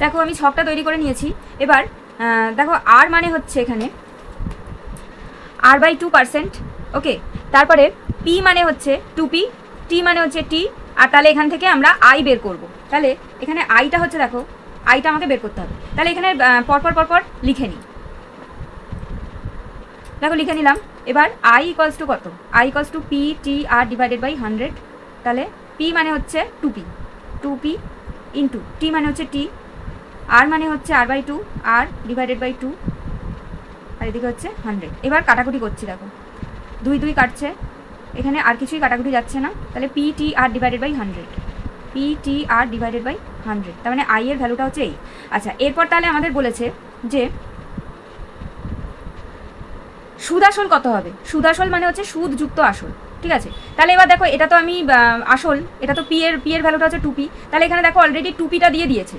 দেখো আমি ছকটা তৈরি করে নিয়েছি। এবার দেখো আর মানে হচ্ছে এখানে r/2%, ওকে। তারপরে পি মানে হচ্ছে 2p, টি মানে হচ্ছে টি, আর তাহলে এখান থেকে আমরা আই বের করব। তাহলে এখানে আইটা হচ্ছে, দেখো আইটা আমাকে বের করতে হবে। তাহলে এখানে পরপর লিখে নিই। দেখো লিখে নিলাম। এবার আই ইকুয়ালস টু কত? I equals to P T R divided by 100। তাহলে পি মানে হচ্ছে 2p ইন্টু টি মানে হচ্ছে টি, আর মানে হচ্ছে r/2 আর ডিভাইডেড বাই 2, আর এদিকে হচ্ছে 100। এবার কাটাকুটি করছি, দেখো 2 কাটছে, এখানে আর কিছুই কাটাকুটি যাচ্ছে না। তাহলে P T R divided by 100, P T R divided by 100, তার মানে আই এর ভ্যালুটা হচ্ছে এই। আচ্ছা, এরপর তাহলে আমাদের বলেছে যে সুদ আসল কত হবে। সুদ আসল মানে হচ্ছে সুদ যুক্ত আসল, ঠিক আছে। তাহলে এবার দেখো এটা তো আমি আসল, এটা তো পি এর ভ্যালুটা হচ্ছে 2p, তাহলে এখানে দেখো অলরেডি 2pটা দিয়ে দিয়েছে।